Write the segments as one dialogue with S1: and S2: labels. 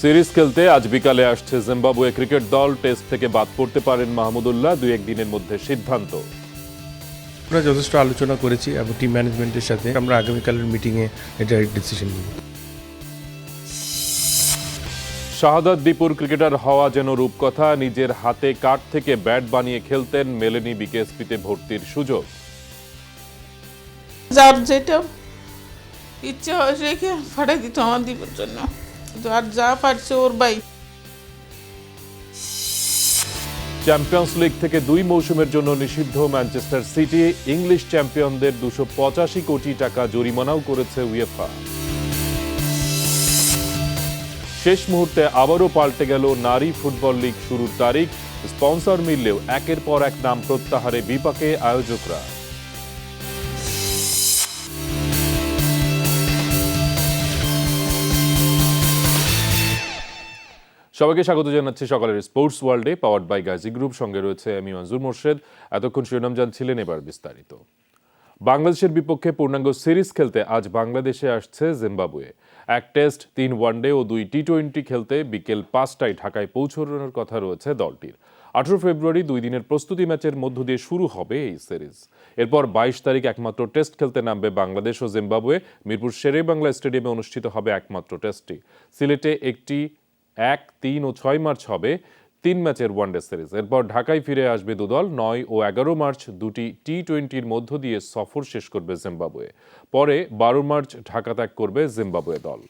S1: Series খেলতে আজ বিকালে আসছে জিম্বাবুয়ে ক্রিকেট দল। টেস্ট থেকে বাদ পড়তে পারেন মাহমুদুল্লাহ। 2-1 দিনের মধ্যে সিদ্ধান্ত।
S2: আমরা যথেষ্ট আলোচনা করেছি এবং টিম ম্যানেজমেন্টের সাথে আমরা আগামীকালের মিটিংয়ে এটা ডিসিশন নিব।
S1: শাহাদাত দীপুর ক্রিকেটার হওয়া যেন রূপকথা। নিজের হাতে কাঠ থেকে ব্যাট বানিয়ে খেলতেন। মেলেনি বিকেএসপিতে ভর্তির সুযোগ।
S3: যার যেটা ইচ্ছে হয় রেখে ফাটাই দিত আমার দীপুর জন্য, আর যা পারছে ওর ভাই।
S1: চ্যাম্পিয়ন্স লিগ থেকে 2 মৌসুমের জন্য নিষিদ্ধ ম্যানচেস্টার সিটি। ইংলিশ চ্যাম্পিয়নদের 285 কোটি টাকা জরিমানাও করেছে উয়েফা। শেষ মুহূর্তে আবারও পাল্টে গেল নারী ফুটবল লিগ শুরুর তারিখ। স্পন্সর মিললেও একের পর এক নাম প্রত্যাহারে বিপাকে আয়োজকরা। সবাইকে স্বাগত জানাচ্ছি সকালের স্পোর্টস ওয়ার্ল্ডে, পাওয়ার্ড বাই গাজী গ্রুপ। সঙ্গে রয়েছে আমি মনজুর মোর্শেদ। এতক্ষণ শিরোনাম জানছিলেন, এবার বিস্তারিত। বাংলাদেশের বিপক্ষে পূর্ণাঙ্গ সিরিজ খেলতে আজ বাংলাদেশে আসছে জিম্বাবুয়ে। 1 টেস্ট, 3 ওয়ানডে ও 2 টি-20 খেলতে বিকেল 5টায় ঢাকায় পৌঁছানোর কথা রয়েছে দলটির। 18 ফেব্রুয়ারি 2 দিনের প্রস্তুতি ম্যাচের মধ্য দিয়ে শুরু হবে এই সিরিজ। এরপর 22 তারিখ একমাত্র টেস্ট খেলতে নামবে বাংলাদেশ ও জিম্বাবুয়ে। মিরপুর শেরেবাংলা স্টেডিয়ামে অনুষ্ঠিত হবে একমাত্র টেস্টটি। সিলেটে একটি 1, 3 ও 6 মার্চ হবে 3 ম্যাচের ওয়ানডে সিরিজ। এরপর ঢাকায় ফিরে আসবে দুদল। 9 ও 11 মার্চ 2টি টি-20-র মধ্য দিয়ে সফর শেষ করবে জিম্বাবুয়ে। পরে 12 মার্চ ঢাকা ত্যাগ করবে জিম্বাবুয়ে দল।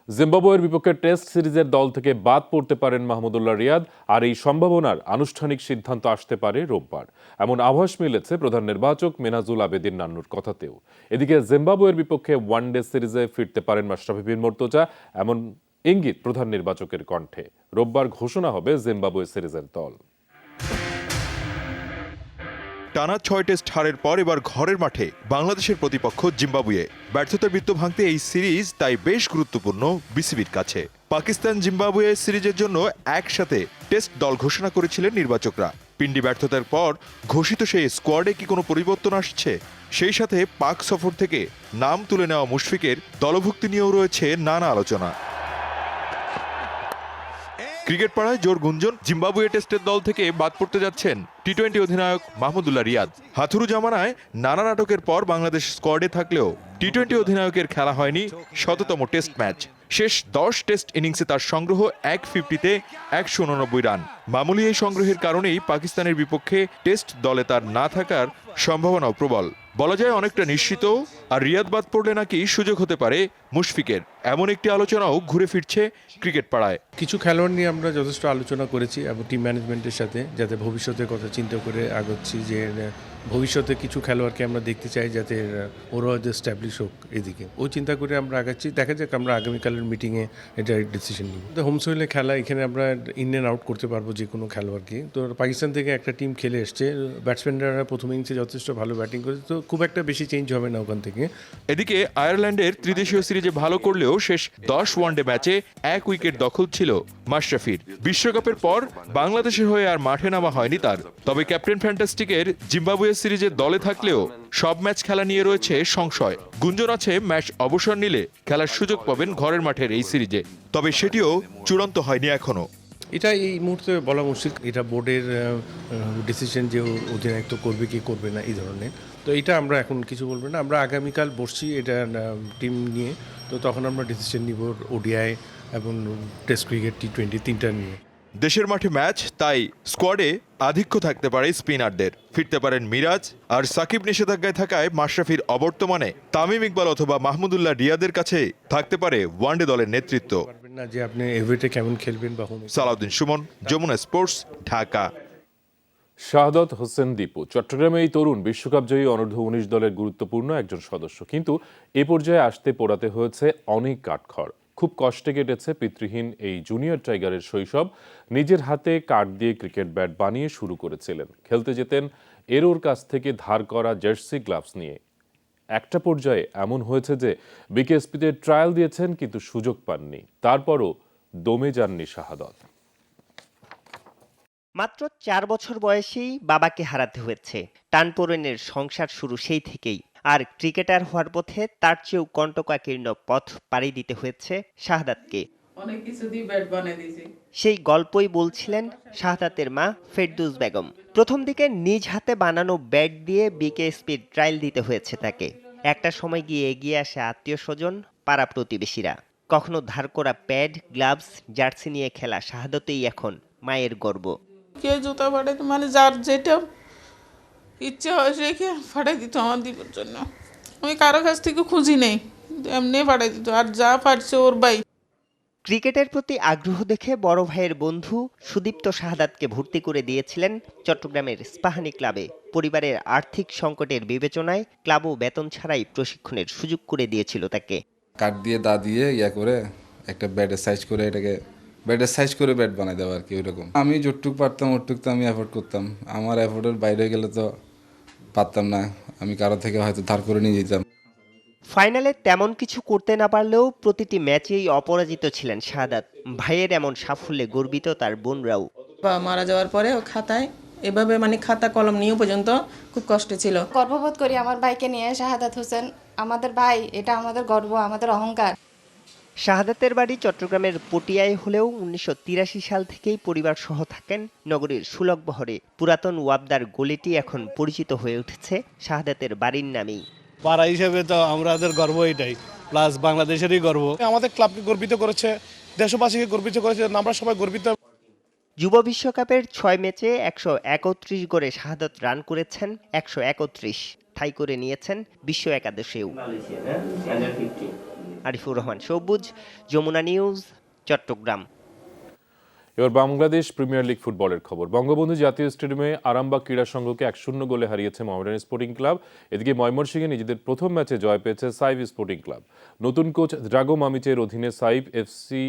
S1: জিম্বাবুয়ের বিপক্ষে টেস্ট সিরিজের দল থেকে বাদ পড়তে পারেন মাহমুদুল্লাহ রিয়াদ। আর এই সম্ভাবনার আনুষ্ঠানিক সিদ্ধান্ত আসতে পারে রোববার, এমন আভাস মিলেছে প্রধান নির্বাচক মেনাজুল আবেদিন নান্নুর কথাতেও। এদিকে জিম্বাবুয়ের বিপক্ষে ওয়ানডে সিরিজে ফিরতে পারেন মাশরাফি বিন মুর্তজা, এমন ইঙ্গিত প্রধান নির্বাচকের কণ্ঠে। রোববার ঘোষণা হবে জিম্বাবুয়ে সিরিজের দল।
S4: টানা 6 টেস্ট হারের পর এবার ঘরের মাঠে বাংলাদেশের প্রতিপক্ষ জিম্বাবুয়ে। ব্যর্থতার বৃত্ত ভাঙতে এই সিরিজ তাই বেশ গুরুত্বপূর্ণ বিসিবির কাছে। পাকিস্তান জিম্বাবুয়ে সিরিজের জন্য একসাথে টেস্ট দল ঘোষণা করেছিলেন নির্বাচকরা। পিন্ডি ব্যর্থতার পর ঘোষিত সেই স্কোয়াডে কি কোনো পরিবর্তন আসছে? সেই সাথে পাক সফর থেকে নাম তুলে নেওয়া মুশফিকের দলভুক্তি নিয়েও রয়েছে নানা আলোচনা। ক্রিকেট পাড়ায় জোর গুঞ্জন, জিম্বাবুয়ে টেস্টের দল থেকে বাদ পড়তে যাচ্ছেন টি-20 অধিনায়ক মাহমুদুল্লাহ রিয়াদ। হাথুরু জামানায় নানা নাটকের পর বাংলাদেশ স্কোয়াডে থাকলেও টি-20 অধিনায়কের খেলা হয়নি শততম টেস্ট ম্যাচ। শেষ 10 টেস্ট ইনিংসে তার সংগ্রহ 150-তে 189 রান। মামুলি এই সংগ্রহের কারণেই পাকিস্তানের বিপক্ষে টেস্ট দলে তার না থাকার সম্ভাবনাও প্রবল। বলা যায় অনেকটা নিশ্চিত। আর রিয়াদ বাদ পড়লে নাকি সুযোগ হতে পারে মুশফিকের, এমন একটি আলোচনাও ঘুরে ফিরছে ক্রিকেট পাড়ায়।
S2: কিছু খেলোয়াড় নিয়ে আমরা যথেষ্ট আলোচনা করেছি এবং টিম ম্যানেজমেন্টের সাথে, যাতে ভবিষ্যতের কথা চিন্তা করে আগাচ্ছি যে ভবিষ্যতে কিছু খেলোয়াড়কে আমরা দেখতে চাই যাতে ওরা এস্টাবলিশ হোক এদিকে। ওই চিন্তা করে আমরা আগাচ্ছি। দেখা যাক, আমরা আগামীকালের মিটিংয়ে এটা ডিসিশন নিব। হোম সয়েলে খেলা, এখানে আমরা ইন অ্যান্ড আউট করতে পারবো যে কোনো খেলোয়াড়কে। তো পাকিস্তান থেকে একটা টিম খেলে এসছে, ব্যাটসম্যানরা প্রথম ইনিংসে যথেষ্ট ভালো ব্যাটিং করেছে, তো খুব একটা বেশি চেঞ্জ হবে না ওখান থেকে।
S4: এদিকে আয়ারল্যান্ডের ত্রিদেশীয় সিরিজে ভালো করলেও শেষ 10 ওয়ানডে ম্যাচে 1 উইকেট দখল ছিল মাশরাফির। বিশ্বকাপের পর বাংলাদেশের হয়ে আর মাঠে নামা হয়নি তার। তবে ক্যাপ্টেন ফ্যান্টাস্টিকের জিম্বাবুয়ে সিরিজে দলে থাকলেও সব ম্যাচ খেলা নিয়ে রয়েছে সংশয়। গুঞ্জন আছে ম্যাচ অবসর নিলে খেলার সুযোগ পাবেন ঘরের মাঠের এই সিরিজে, তবে সেটিও চূড়ান্ত হয়নি এখনো।
S2: এটা এই মুহূর্তে বলা মুশকিল। এটা বোর্ডের ডিসিশন যে অধিনায়িত্ব করবে কি করবে না এই ধরনের। তো এটা আমরা এখন কিছু বলবো না। আমরা আগামীকাল বসছি এটা টিম নিয়ে, তো তখন আমরা ডিসিশন নিব ওডিআই এবং টেস্ট ক্রিকেট টি-20 তিনটা নিয়ে।
S4: দেশের মাঠে ম্যাচ, তাই স্কোয়াডে আধিক্য থাকতে পারে স্পিনারদের। ফিরতে পারেন মিরাজ, আর সাকিব নিষেধাজ্ঞায় থাকায় মাশরাফির অবর্তমানে তামিম ইকবাল অথবা মাহমুদুল্লাহ রিয়াদের কাছে থাকতে পারে ওয়ানডে দলের নেতৃত্ব।
S2: না যে আপনি এভরিডে কেমন খেলবেন বা হোম।
S4: সালাউদ্দিন সুমন, যমুনা স্পোর্টস, ঢাকা।
S1: শাহাদাত হোসেন দীপু চট্টগ্রামে এই তরুণ বিশ্বকাপজয়ী অনূর্ধ্ব 19 দলের গুরুত্বপূর্ণ একজন সদস্য, কিন্তু এ পর্যায়ে আসতে পোড়াতে হয়েছে অনেক কাঠখড়। খুব কষ্টে কেটেছে পিতৃহীন এই জুনিয়র টাইগারের শৈশব। নিজের হাতে কাঠ দিয়ে ক্রিকেট ব্যাট বানিয়ে শুরু করেছিলেন। খেলতে যেতেন এরোর কাছ থেকে ধার করা জার্সি গ্লাভস নিয়ে। একটা পর্যায়ে এমন হয়েছে যে বিকেএসপিতে ট্রায়াল দিয়েছেন, কিন্তু সুযোগ পাননি। তারপরও দমে যাননি শাহাদাত।
S5: মাত্র 4 বছর বয়সেই বাবাকে হারাতে হয়েছে। টানপোড়েনের সংসার শুরু সেই থেকেই। আর ক্রিকেটার হওয়ার পথে তার চেয়েও কণ্টকাকীর্ণ পথ পাড়ি দিতে হয়েছে শাহাদাতকে।
S3: অনেক কিছু দিয়ে ব্যাট বানিয়ে দিয়েছি।
S5: সেই গল্পই বলছিলেন শাহাদাতের মা ফেরদৌস বেগম। প্রথম দিকে নিজ হাতে বানানো ব্যাট দিয়ে বিকেএসপির ট্রায়াল দিতে হয়েছে তাকে। একটা সময় গিয়ে এগিয়ে আসে আত্মীয় স্বজন, পাড়া প্রতিবেশীরা। কখনো ধার করা প্যাড, গ্লাভস, জার্সি নিয়ে খেলা শাহাদাতই এখন মায়ের গর্ব।
S3: কে জুতা ফাটাইতো, মানে যার যেটা ইচ্ছে হয় রেখে ফাটাই দিত আমার দিবার জন্য। আমি কারো কাছ থেকে খুঁজি নেই, এমনি ফাটাই দিত। আর যা পারছে ওর ভাই।
S5: ক্রিকেটের প্রতি আগ্রহ দেখে বড় ভাইয়ের বন্ধু সুদীপ্ত শাহাদাতকে ভর্তি করে দিয়েছিলেন চট্টগ্রামের ইস্পাহানী ক্লাবে। পরিবারের আর্থিক সংকটের বিবেচনায় ক্লাবও বেতন ছাড়াই প্রশিক্ষণের সুযোগ করে দিয়েছিল তাকে।
S6: কাঠ দিয়ে দা দিয়ে করে একটা ব্যাটের সাইজ করে এটাকে ব্যাটের সাইজ করে ব্যাট বানাই দেওয়া আর কি ওইরকম। আমি যতটুক পারতাম ওটুক তো আমি এফোর্ড করতাম। আমার এফোর্টের বাইরে গেলে তো পারতাম না, আমি কারো থেকে হয়তো ধার করে নিয়ে যেতাম।
S5: ফাইনালে তেমন কিছু করতে না পারলেও প্রতিটি ম্যাচেই অপরাজিত ছিলেন শাহাদাত। ভাইয়ের এমন সাফল্যে গর্বিত তার বোনরাও।
S7: বাবা মারা যাওয়ার পরে ও খাতায় এভাবে মানে খাতা কলম নিয়েও পর্যন্ত খুব কষ্ট ছিল।
S8: গর্ববোধ করি আমার ভাইকে নিয়ে। শাহাদাত হোসেন আমাদের ভাই, এটা আমাদের গর্ব, আমাদের অহংকার।
S5: শাহাদাতের বাড়ি চট্টগ্রামের পটিয়ায় হলেও 1983 সাল থেকেই পরিবার সহ থাকেন নগরীর সুলভবহরে। পুরাতন ওয়াবদার গলিটি এখন পরিচিত হয়ে উঠেছে শাহাদাতের বাড়ির নামেই।
S9: পাড়া হিসেবে তো আমাদের গর্ব এটাই, প্লাস বাংলাদেশেরই গর্ব। আমাদের ক্লাবকে গর্বিত করেছে, দেশবাসীকে গর্বিত করেছে, আমরা সবাই গর্বিত।
S5: যুব বিশ্বকাপের 6 ম্যাচে 131 গড়ে শাহাদাত রান করেছেন 131, ঠাই করে নিয়েছেন বিশ্ব একাদশেও। আরিফুর রহমান সবুজ, যমুনা নিউজ, চট্টগ্রাম।
S1: এবার বাংলাদেশ প্রিমিয়ার লিগ ফুটবলের খবর। বঙ্গবন্ধু জাতীয় স্টেডিয়ামে আরামবাগ ক্রীড়া সংঘকে 1-0 গোলে হারিয়েছে মোহামেডান স্পোর্টিং ক্লাব। এদিকে ময়মনসিংহে নিজেদের প্রথম ম্যাচে জয় পেয়েছে সাইফ স্পোর্টিং ক্লাব। নতুন কোচ দ্রাগো মামিচের অধীনে Saif FC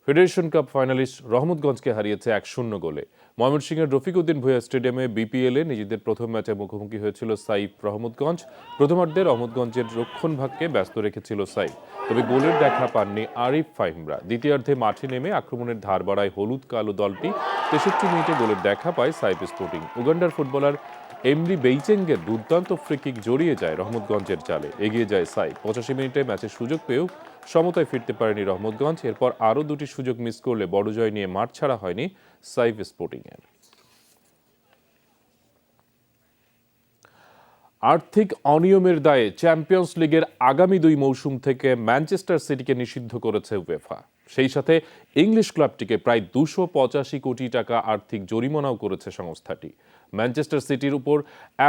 S1: federation cup finalist রহমতগঞ্জকে হারিয়েছে 1-0 গোলে। ময়মনসিংহের রফিকউদ্দিন ভূঁইয়া স্টেডিয়ামে বিপিএলে নিজেদের প্রথম ম্যাচে মুখোমুখি হয়েছিল সাইফ রহমতগঞ্জ। প্রথমার্ধে রহমতগঞ্জের রক্ষণভাগকে ব্যস্ত রেখেছিল সাইফ, তবে গোলের দেখা পাননি আরিফ ফাহিমরা। দ্বিতীয়ার্ধে মাঠে নেমে আক্রমণের ধার বাড়ায় হলুদ কালো দলটি। 63 মিনিটে গোলের দেখা পায় সাইফ স্পোর্টিং। উগান্ডার ফুটবলার এমরি বেইচেঙ্গের দুর্দান্ত ফ্রিকিক জড়িয়ে যায় রহমতগঞ্জের জালে, এগিয়ে যায় সাইফ। 85 মিনিটে ম্যাচের সুযোগ পেয়েও সমতায় ফিরতে পারেনি রহমতগঞ্জ। এরপর আরও দুটি সুযোগ মিস করলে বড় জয় নিয়ে মাঠ ছাড়া হয়নি সাইফ স্পোর্টিংয়ের। আর্থিক অনিয়মের দায়ে চ্যাম্পিয়ন্স লিগের আগামী 2 মৌসুম থেকে ম্যানচেস্টার সিটিকে নিষিদ্ধ করেছে উয়েফা। সেই সাথে ইংলিশ ক্লাবটিকে প্রায় 285 কোটি টাকা আর্থিক জরিমানাও করেছে সংস্থাটি। ম্যানচেস্টার সিটির উপর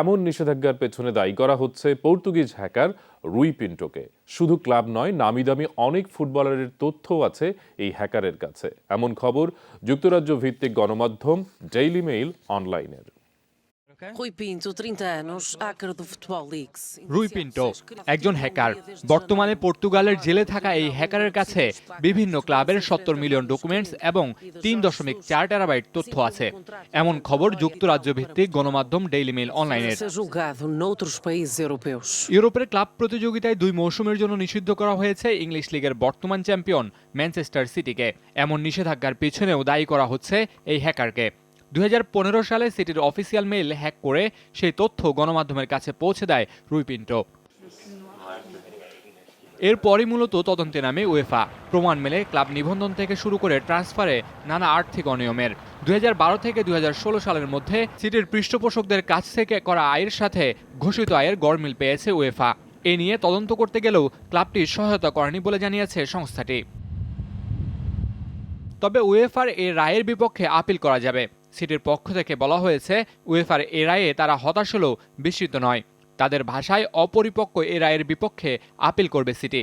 S1: এমন নিষেধাজ্ঞার পেছনে দায়ী করা হচ্ছে পর্তুগিজ হ্যাকার রুই পিন্টোকে। শুধু ক্লাব নয়, নামি দামি অনেক ফুটবলারের তথ্যও আছে এই হ্যাকারের কাছে, এমন খবর যুক্তরাজ্য ভিত্তিক গণমাধ্যম ডেইলি মেইল অনলাইনের।
S10: Rui Pinto, 30 anos, hacker do Futebol Leaks.
S11: রুই পিন্টো একজন হ্যাকার। বর্তমানে পর্তুগালের জেলে থাকা এই হ্যাকারের কাছে বিভিন্ন ক্লাবের 70 মিলিয়ন ডকুমেন্টস এবং 3.4 টেরাবাইট তথ্য আছে, এমন খবর যুক্তরাজ্য ভিত্তিক গণমাধ্যম ডেইলি মেইল অনলাইনের। ইউরোপের ক্লাব প্রতিযোগিতায় 2 মৌসুমের জন্য নিষিদ্ধ করা হয়েছে ইংলিশ লিগের বর্তমান চ্যাম্পিয়ন ম্যানচেস্টার সিটিকে। এমন নিষেধাজ্ঞার পেছনেও দায়ী করা হচ্ছে এই হ্যাকারকে। 2015 সালে সিটির অফিসিয়াল মেইল হ্যাক করে সেই তথ্য গণমাধ্যমের কাছে পৌঁছে দেয় রুই পিন্টো। এরপরই মূলত তদন্তে নামে উয়েফা। প্রমাণ মেলে ক্লাব নিবন্ধন থেকে শুরু করে ট্রান্সফারে নানা আর্থিক অনিয়মের। 2012 থেকে 2016 সালের মধ্যে সিটির পৃষ্ঠপোষকদের কাছ থেকে করা আয়ের সাথে ঘোষিত আয়ের গড়মিল পেয়েছে উয়েফা। এ নিয়ে তদন্ত করতে গেলেও ক্লাবটি সহায়তা করেনি বলে জানিয়েছে সংস্থাটি। তবে উয়েফার এই রায়ের বিপক্ষে আপিল করা যাবে। সিটির পক্ষ থেকে বলা হয়েছে, উয়েফার এ রায়ে তারা হতাশ হলেও বিস্মিত নয়। তাদের ভাষায় অপরিপক্ক এ রায়ের বিপক্ষে আপিল করবে সিটি।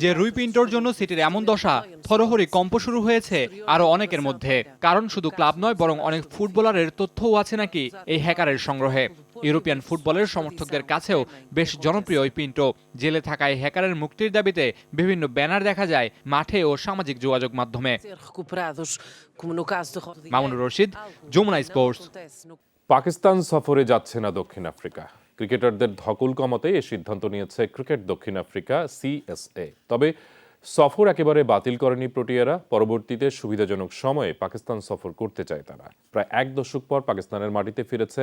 S11: যে রুই পিন্টোর জন্য সিটির এমন দশা, থরহরি কম্প শুরু হয়েছে আরো অনেকের মধ্যে। কারণ শুধু ক্লাব নয়, বরং অনেক ফুটবলারের তথ্যও আছে নাকি এই হ্যাকারের সংগ্রহে। ইউরোপিয়ান ফুটবলের সমর্থকদের কাছেও বেশ জনপ্রিয় ওই পিন্টো। জেলে থাকা এই হ্যাকারের মুক্তির দাবিতে বিভিন্ন ব্যানার দেখা যায় মাঠে ও সামাজিক যোগাযোগ মাধ্যমে। মামুনুর রশিদ, যমুনা স্পোর্টস।
S1: পাকিস্তান সফরে যাচ্ছে না দক্ষিণ আফ্রিকা। ক্রিকেটারদের ধকল কমাতে এ সিদ্ধান্ত নিয়েছে ক্রিকেট দক্ষিণ আফ্রিকা CSA। তবে সফর একেবারে বাতিল করেনি প্রোটিয়ারা, পরবর্তীতে সুবিধাজনক সময়ে পাকিস্তান সফর করতে চায় তারা। প্রায় এক দশক পর পাকিস্তানের মাটিতে ফিরেছে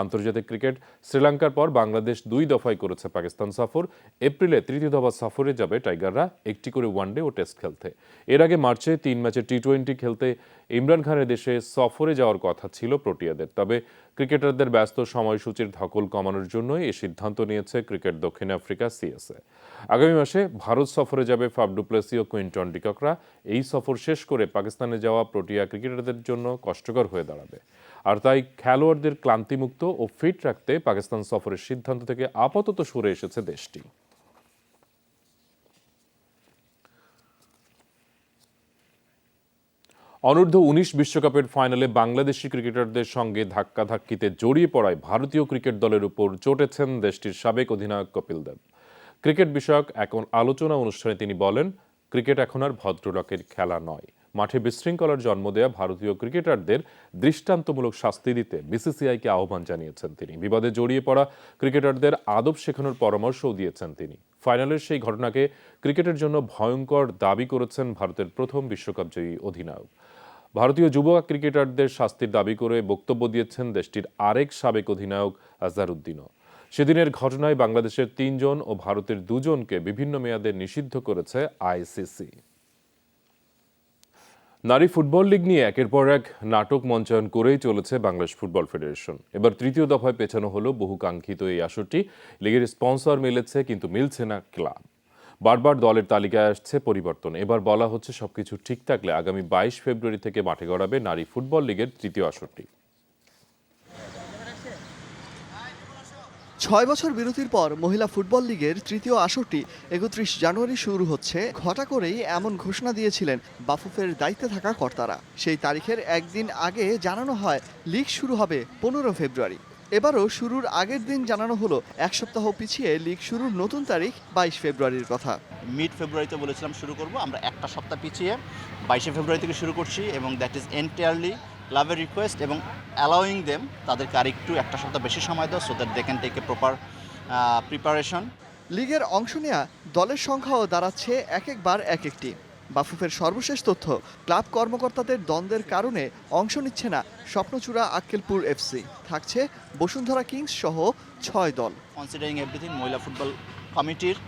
S1: আন্তর্জাতিক ক্রিকেট। শ্রীলঙ্কার পর বাংলাদেশ 2 দফায় করেছে পাকিস্তান সফর। এপ্রিলে তৃতীয় দফা সফরে যাবে টাইগাররা একটি করে ওয়ানডে ও টেস্ট খেলতে। এর আগে মার্চে 3 ম্যাচের টি-20 খেলতে ইমরান খানের দেশে সফরে যাওয়ার কথা ছিল প্রোটিয়াদের। তবে ক্রিকেটারদের ব্যস্ত সময়সূচির ধকল কমানোর জন্যই এই সিদ্ধান্ত নিয়েছে ক্রিকেট দক্ষিণ আফ্রিকা সিএসএ। আগামী মাসে ভারত সফরে যাবে ফাফ ডু প্লেসি ও কুইন্টন ডিককরা। এই সফর শেষ করে পাকিস্তানে যাওয়া প্রোটিয়া ক্রিকেটারদের জন্য কষ্টকর হয়ে দাঁড়াবে। আর তাই খেলোয়াড়দের ক্লান্তিমুক্ত ও ফিট রাখতে পাকিস্তান সফরের সিদ্ধান্ত থেকে আপাতত সরে এসেছে দেশটি। অনূর্ধ্ব-19 বিশ্বকাপের ফাইনালে বাংলাদেশি ক্রিকেটারদের সঙ্গে ধাক্কাধাক্কিতে জড়িয়ে পড়ায় ভারতীয় ক্রিকেট দলের উপর চটেছেন দেশটির সাবেক অধিনায়ক কপিল দেব। ক্রিকেট বিষয়ক এক আলোচনা অনুষ্ঠানে তিনি বলেন, ক্রিকেট এখন আর ভদ্রলোকের খেলা নয়। মাঠে বিশৃঙ্খলার জন্ম দেয়া ভারতীয় ক্রিকেটারদের দৃষ্টান্তমূলক শাস্তি দিতে বিসিসিআইকে আহ্বান জানিয়েছেন তিনি। বিবাদে জড়িয়ে পড়া ক্রিকেটারদের আদব শেখানোর পরামর্শও দিয়েছেন তিনি। ফাইনালের সেই ঘটনাকে ক্রিকেটের জন্য ভয়ঙ্কর দাবি করেছেন ভারতের প্রথম বিশ্বকাপজয়ী অধিনায়ক। ভারতীয় যুব ক্রিকেটারদের শাস্তির দাবি করে বক্তব্য দিয়েছেন দেশটির আরেক সাবেক অধিনায়ক আজহারউদ্দিনও। সেদিনের ঘটনায় বাংলাদেশের 3 জন ও ভারতের 2 জনকে বিভিন্ন মেয়াদে নিষিদ্ধ করেছে আইসিসি। নারী ফুটবল লীগ নিয়ে একের পর এক নাটক মঞ্চায়ন করেই চলেছে বাংলাদেশ ফুটবল ফেডারেশন। এবার তৃতীয় দফায় পেছানো হলো বহু কাঙ্ক্ষিত এই আসরটি। লীগের স্পন্সর মিলেছে, কিন্তু মিলছে না ক্লাব। বারবার দলের তালিকায় আসছে পরিবর্তন। এবার বলা হচ্ছে সবকিছু ঠিক থাকলে আগামী 22 ফেব্রুয়ারি থেকে মাঠে গড়াবে নারী ফুটবল লীগের তৃতীয় আসরটি।
S12: 6 বছর বিরতির পর মহিলা ফুটবল লিগের তৃতীয় আসরটি 31 জানুয়ারি শুরু হচ্ছে। ঘটা করেই এমন ঘোষণা দিয়েছিলেন বাফুফের দায়িত্বে থাকা কর্তারা। সেই তারিখের একদিন আগে জানানো হয় লিগ শুরু হবে 15 ফেব্রুয়ারি। এবারও শুরুর আগের দিন জানানো হলো 1 সপ্তাহ পিছিয়ে লিগ শুরুর নতুন তারিখ 22 ফেব্রুয়ারির কথা।
S13: মিড ফেব্রুয়ারিতে বলেছিলাম শুরু করব, আমরা একটা সপ্তাহ পিছিয়ে 22 ফেব্রুয়ারি থেকে শুরু করছি, এবং দ্যাট ইজ এন্টায়ারলি ক্লাবের রিকোয়েস্ট এবং অ্যালাউইং দেম, তাদেরকে আরেকটু একটা সপ্তাহ বেশি সময় দাও so that they can take a proper preparation.
S12: লিগের অংশ নেওয়া দলের সংখ্যাও দাঁড়াচ্ছে একবার এক একটি। বাফুফের সর্বশেষ তথ্য, ক্লাব কর্মকর্তাদের দ্বন্দ্বের কারণে অংশ নিচ্ছে না স্বপ্নচূড়া আক্কেলপুর এফসি। থাকছে বসুন্ধরা কিংস সহ 6 দল।
S13: কনসিডারিং এভরিথিং, মহিলা ফুটবল কমিটির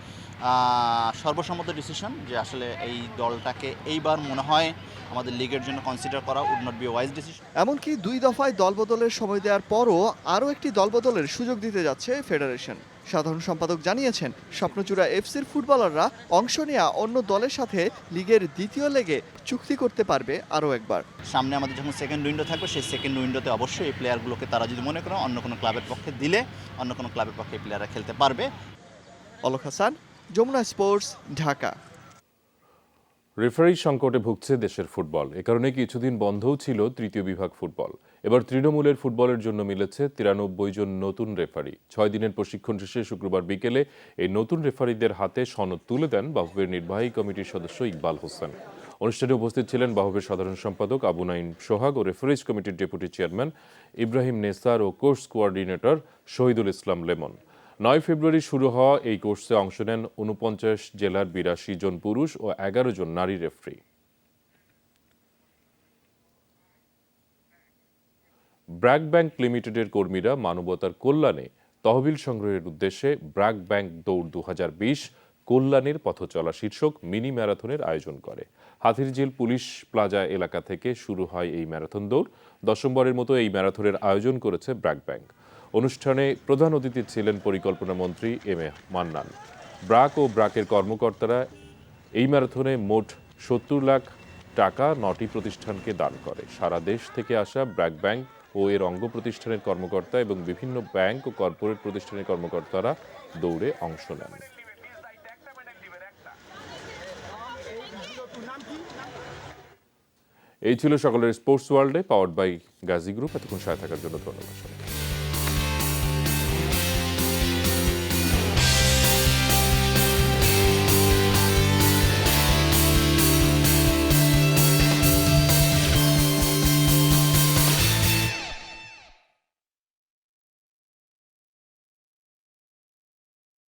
S13: সর্বসম্মত ডিসিশন যে আসলে এই দলটাকে এইবার মনে হয় আমাদের লিগের জন্য কনসিডার করা would not be wise decision.
S12: এমনকি 2 দফায় দলবদলের সময় দেওয়ার পরও আরও একটি দলবদলের সুযোগ দিতে যাচ্ছে ফেডারেশন। সাধারণ সম্পাদক জানিয়েছেন, স্বপ্নচূড়া এফসির ফুটবলাররা অংশ নেওয়া অন্য দলের সাথে লিগের দ্বিতীয় লেগে চুক্তি করতে পারবে আরও একবার।
S13: সামনে আমাদের যখন সেকেন্ড উইন্ডো থাকবে, সেই সেকেন্ড উইন্ডোতে অবশ্যই এই প্লেয়ারগুলোকে তারা যদি মনে করে অন্য কোনো ক্লাবের পক্ষে দিলে অন্য কোনো ক্লাবের পক্ষে এই প্লেয়াররা খেলতে পারবে।
S12: অলক হাসান, যমুনা স্পোর্টস, ঢাকা।
S1: রেফারি সংকটে ভুগছে দেশের ফুটবল। এ কারণে কিছুদিন বন্ধও ছিল তৃতীয় বিভাগ ফুটবল। এবার তৃণমূলের ফুটবলের জন্য মিলেছে 93 জন নতুন রেফারি। 6 দিনের প্রশিক্ষণ শেষে শুক্রবার বিকেলে এই নতুন রেফারিদের হাতে সনদ তুলে দেন বাফুফের নির্বাহী কমিটির সদস্য ইকবাল হোসেন। অনুষ্ঠানে উপস্থিত ছিলেন বাফুফের সাধারণ সম্পাদক আবু নাইম সোহাগ ও রেফারিজ কমিটির ডেপুটি চেয়ারম্যান ইব্রাহিম নেসার ও course coordinator Shahidul Islam lemon. 9 ফেব্রুয়ারি শুরু হওয়া এই কোর্সে অংশ নেন 49 জেলার 82 জন পুরুষ ও 11 জন নারী রেফারি। ব্র্যাক ব্যাংক লিমিটেডের কর্মীরা মানবতার কল্যাণে তহবিল সংগ্রহের উদ্দেশ্যে ব্র্যাক ব্যাংক দৌড় 2020 কল্যাণের পথচলা শীর্ষক মিনি ম্যারাথনের আয়োজন করে। হাতিরঝিল পুলিশ প্লাজা এলাকা থেকে শুরু হয় এই ম্যারাথন দৌড়। দশমবারের মতো এই ম্যারাথনের আয়োজন করেছে ব্র্যাক ব্যাংক। অনুষ্ঠানে প্রধান অতিথি ছিলেন পরিকল্পনা মন্ত্রী এম এ মান্নান। ব্র্যাক ও ব্র্যাকের কর্মকর্তারা এই ম্যারাথনে মোট 70 লাখ টাকা 9টি প্রতিষ্ঠানকে দান করে। সারা দেশ থেকে আসা ব্র্যাক ব্যাংক ও এর অঙ্গ প্রতিষ্ঠানের কর্মকর্তা এবং বিভিন্ন ব্যাংক ও কর্পোরেট প্রতিষ্ঠানের কর্মকর্তারা দৌড়ে অংশ নেন। এই ছিল সকলের স্পোর্টস ওয়ার্ল্ডে, পাওয়ার্ড বাই গাজী গ্রুপ। এতক্ষণ সাথে থাকার জন্য ধন্যবাদ।